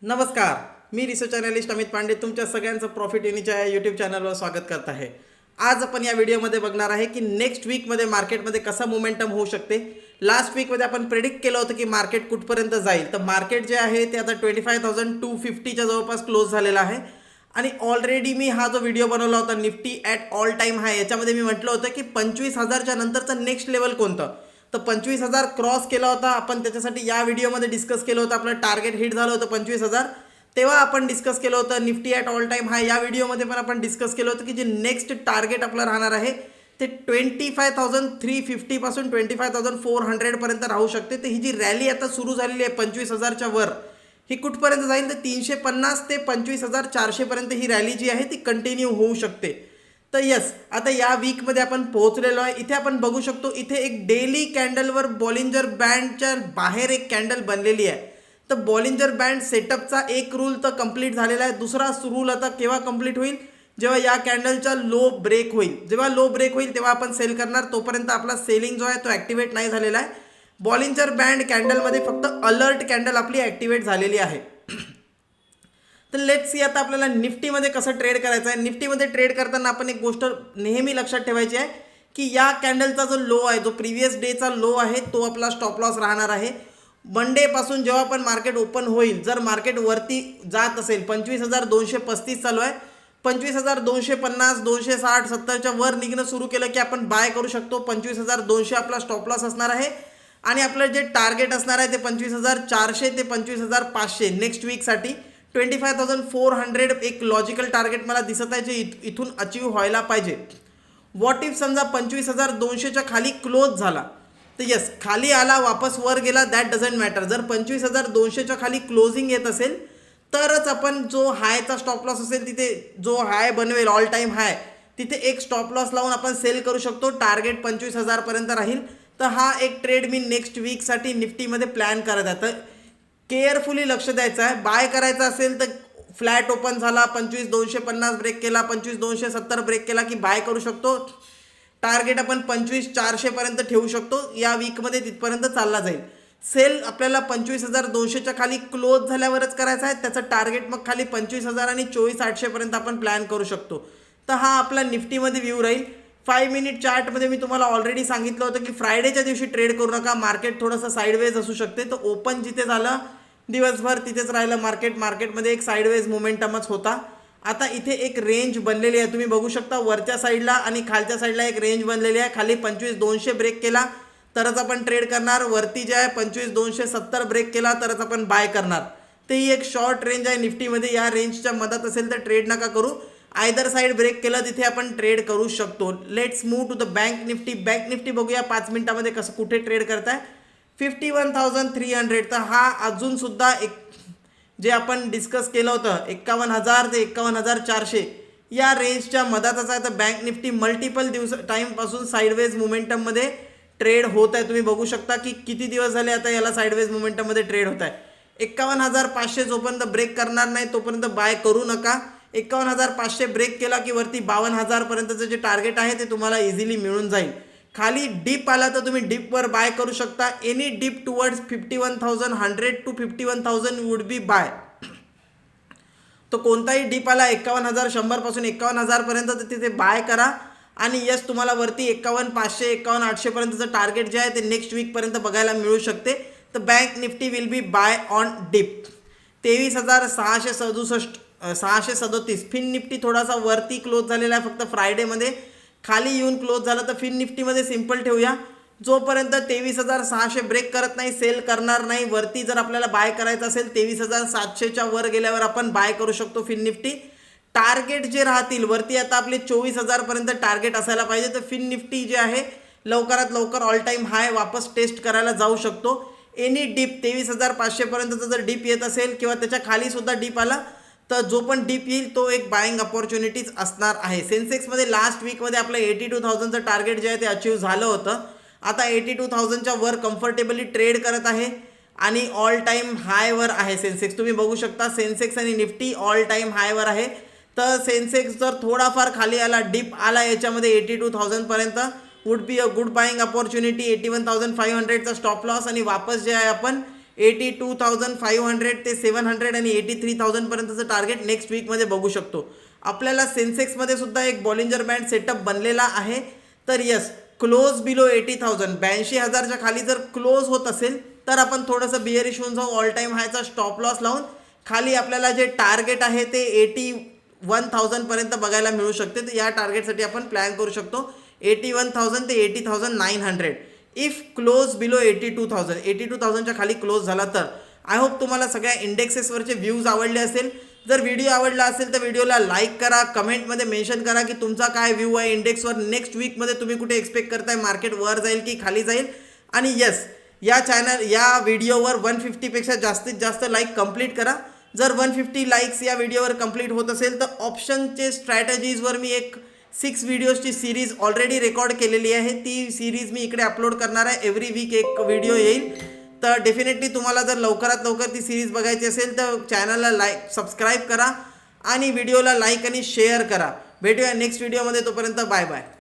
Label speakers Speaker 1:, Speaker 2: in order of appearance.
Speaker 1: नमस्कार, मी research analyst Amit Pande तुमच्या सगळ्यांचं प्रॉफिट इनीच्या या यूट्यूब चॅनलवर स्वागत करत आहे। आज आपण या व्हिडिओमध्ये बघणार आहे की नेक्स्ट वीकमध्ये मार्केटमध्ये कसा मोमेंटम होऊ शकते। लास्ट वीकमध्ये आपण प्रेडिक्ट केलं होतं की मार्केट कुठपर्यंत जाईल, तर मार्केट जे आहे ते आता 25,250च्या जवळपास क्लोज झालेला आहे। आणि ऑलरेडी मी हा जो व्हिडिओ बनवला होता निफ्टी ॲट ऑल टाईम हाय, याच्यामध्ये मी म्हटलं होतं की 25,000च्या नंतरचं नेक्स्ट लेवल कोणतं, तर 25,000 क्रॉस केला होता आपण। त्याच्यासाठी या व्हिडिओमध्ये डिस्कस केलं होतं, आपलं टार्गेट हिट झालं होतं 25,000। तेव्हा आपण डिस्कस केलं होतं निफ्टी ॲट ऑल टाईम हाय। या व्हिडिओमध्ये पण आपण डिस्कस केलं होतं की जे नेक्स्ट टार्गेट आपलं राहणार आहे ते 25,350 पासून 25,400 पर्यंत राहू शकते। तर ही जी रॅली आता सुरू झालेली आहे 25,000च्या वर, ही कुठपर्यंत जाईल तर 350 ते 25,400 पर्यंत ही रॅली जी आहे ती कंटिन्यू होऊ शकते। तर यस, आता या वीकमध्ये आपण पोहोचलेलो आहे। इथे आपण बघू शकतो, इथे एक डेली कॅन्डलवर बॉलिंजर बँडच्या बाहेर एक कॅन्डल बनलेली आहे। तर बॉलिंजर बँड सेटअपचा एक रूल तर कंप्लीट झालेला आहे। दुसरा रूल आता केव्हा कंप्लीट होईल, जेव्हा या कॅन्डलचा लो ब्रेक होईल। जेव्हा लो ब्रेक होईल तेव्हा आपण सेल करणार, तोपर्यंत आपला सेलिंग जो आहे तो ॲक्टिवेट नाही झालेला आहे। बॉलिंजर बँड कॅन्डलमध्ये फक्त अलर्ट कॅन्डल आपली ॲक्टिवेट झालेली आहे। तर लेट्स सी आता आपल्याला निफ्टीमध्ये कसं ट्रेड करायचं आहे। निफ्टीमध्ये ट्रेड करताना आपण एक गोष्ट नेहमी लक्षात ठेवायची आहे की या कॅन्डलचा जो लो आहे, जो प्रिव्हियस डेचा लो आहे, तो आपला स्टॉप लॉस राहणार आहे। मंडे पासून जेव्हा पण मार्केट ओपन होईल, जर मार्केट वरती जात असेल, 25,235 चालू आहे, 25,250, 260, 70च्या वर निघणं सुरू केलं की आपण बाय करू शकतो। 25,200 आपला स्टॉप लॉस असणार आहे आणि आपलं जे टार्गेट असणार आहे ते 25,400 ते 25,500 नेक्स्ट वीकसाठी। 25,400 एक लॉजिकल टार्गेट मला दिसत आहे जे इथून अचीव व्हायला पाहिजे। व्हॉट इफ समजा 25,200च्या खाली क्लोज झाला, तर यस खाली आला वापस वर गेला, दॅट डझंट मॅटर। जर 25,200च्या खाली क्लोजिंग येत असेल तरच आपण जो हायचा स्टॉप लॉस असेल, तिथे जो हाय बनवेल ऑल टाईम हाय, तिथे एक स्टॉप लॉस लावून आपण सेल करू शकतो। टार्गेट 25,000 पर्यंत राहील। तर हा एक ट्रेड मी नेक्स्ट वीकसाठी निफ्टीमध्ये प्लॅन करत आहे। तर केअरफुली लक्ष द्यायचं आहे। बाय करायचं असेल तर फ्लॅट ओपन झाला, 25,250 ब्रेक केला, 25,270 ब्रेक केला की बाय करू शकतो। टार्गेट आपण 25,400 पर्यंत ठेवू शकतो। या वीकमध्ये तिथपर्यंत चालला जाईल। सेल आपल्याला 25,200च्या खाली क्लोज झाल्यावरच करायचा आहे। त्याचं टार्गेट मग खाली 25,000 आणि 24,800 पर्यंत आपण प्लॅन करू शकतो। तर हा आपला निफ्टीमध्ये व्ह्यू राहील। 5 मिनिट चार्टमध्ये मी तुम्हाला ऑलरेडी सांगितलं होतं की फ्रायडेच्या दिवशी ट्रेड करू नका, मार्केट थोडंसं साईडवेज असू शकते। तर ओपन जिथे झालं दिवसभर तिथेच राहिलं मार्केट, मार्केटमध्ये एक साईडवेज मोमेंटमच होता। आता इथे एक रेंज बनलेली आहे, तुम्ही बघू शकता वरच्या साईडला आणि खालच्या साईडला एक रेंज बनलेली आहे। खाली 25,200 ब्रेक केला तरच आपण ट्रेड करणार, वरती जे आहे 25,270 ब्रेक केला तरच आपण बाय करणार। तर ही एक शॉर्ट रेंज आहे निफ्टीमध्ये। या रेंजच्या मदत असेल तर ट्रेड नका करू, आयदर साईड ब्रेक केलं तिथे आपण ट्रेड करू शकतो। Let's move to the Bank Nifty. Bank Nifty बघूया 5 मिनिटामध्ये कसं कुठे ट्रेड करताय। 51,300, तर हा अजून सुद्धा एक जे आपण डिस्कस केलं होतं 51,000 ते 51,400 या रेंजच्या मधातच आहे। तर बँक निफ्टी मल्टिपल टाईमपासून साईडवेज मोमेंटममध्ये ट्रेड होत आहे। तुम्ही बघू शकता की किती दिवस झाले आता याला साईडवेज मोमेंटममध्ये ट्रेड होत आहे। 51,500 जोपर्यंत ब्रेक करणार नाही तोपर्यंत बाय करू नका। 51,500 ब्रेक केला की वरती 52,000 पर्यंतचं जे टार्गेट आहे ते तुम्हाला इझिली मिळून जाईल। खाली डिप आला तर तुम्ही डिपवर बाय करू शकता। Any dip towards 51,100 to 51,000 would be buy. तो कोणताही डिप आला 51,100 पासून 51,000 पर्यंत तर तिथे बाय करा। आणि यस, तुम्हाला वरती 51,500 51,800 पर्यंतचं टार्गेट जे आहे ते नेक्स्ट वीक पर्यंत बघायला मिळू शकते। तर bank Nifty will be buy on dip. 23,637 Fin Nifty थोडासा वरती क्लोज झालेला आहे, फक्त फ्रायडेमध्ये खाली येऊन क्लोज झाला। तर फिन निफ्टीमध्ये सिंपल ठेवूया, जोपर्यंत 23,600 ब्रेक करत नाही सेल करणार नाही। वरती जर आपल्याला बाय करायचं असेल 23,700च्या वर गेल्यावर आपण बाय करू शकतो फिन निफ्टी। टार्गेट जे राहतील वरती, आता आपले 24,000 पर्यंत टार्गेट असायला पाहिजे। तर फिन निफ्टी जे आहे लवकरात लवकर ऑल टाईम हाय वापस टेस्ट करायला जाऊ शकतो। एनी डिप 23,500 पर्यंतचा जर डिप येत असेल किंवा त्याच्या खाली सुद्धा डिप आला तर जो पण डिप येईल तो एक बाईंग अपॉर्च्युनिटीज असणार आहे। सेन्सेक्समध्ये लास्ट वीकमध्ये आपलं 82,000चं टार्गेट जे आहे ते अचीव झालं होतं। आता 82,000च्या वर कम्फर्टेबली ट्रेड करत आहे आणि ऑल टाईम हायवर आहे सेन्सेक्स। तुम्ही बघू शकता सेन्सेक्स आणि निफ्टी ऑल टाईम हायवर आहे। तर सेन्सेक्स जर थोडाफार खाली आला, डिप आला याच्यामध्ये 82,000 पर्यंत, would be a good buying opportunity. 81,500चा स्टॉप लॉस आणि वापस जे आहे आपण 82,500 ते 700 आणि 83,000 पर्यंतचं टार्गेट नेक्स्ट वीकमध्ये बघू शकतो. आपल्याला सेन्सेक्समध्ये सुद्धा एक बॉलिंजर बँड सेटअप बनलेला आहे. तर यस, क्लोज बिलो 80,000, 82,000च्या खाली जर क्लोज होत असेल तर आपण थोडंसं बिअरिश होऊन जाऊ. ऑल टाईम हायचा स्टॉप लॉस लावून खाली आपल्याला जे टार्गेट आहे ते 81,000 पर्यंत बघायला मिळू शकते. तर या टार्गेटसाठी आपण प्लॅन करू शकतो 81,000 ते 80,900. इफ क्लोज बिलो 82,000, 82,000च्या खाली क्लोज झाला तर आय होप तुम्हाला सगळ्या इंडेक्सेसवरचे व्ह्यूज आवडले असेल. जर व्हिडिओ आवडला असेल तर व्हिडिओला लाईक करा, कमेंटमध्ये मेन्शन करा की तुमचा काय व्ह्यू आहे इंडेक्सवर. नेक्स्ट वीकमध्ये तुम्ही कुठे एक्सपेक्ट करताय, मार्केट वर जाईल की खाली जाईल. आणि येस, या व्हिडिओवर 150पेक्षा जास्तीत जास्त लाईक कंप्लीट करा. जर 150 लाईक्स या व्हिडिओवर कंप्लीट होत असेल तर ऑप्शनचे स्ट्रॅटेजीजवर मी एक 6 व्हिडिओजची सिरीज ऑलरेडी रेकॉर्ड केलेली आहे. ती सिरीज मी इकडे अपलोड करणार आहे. एव्हरी वीक एक व्हिडिओ येईल. तर डेफिनेटली तुम्हाला जर लवकरात लवकर ती सिरीज बघायची असेल तर चॅनलला सबस्क्राईब करा आणि व्हिडिओला लाईक आणि शेअर करा. भेटूया नेक्स्ट व्हिडिओमध्ये. तोपर्यंत बाय बाय.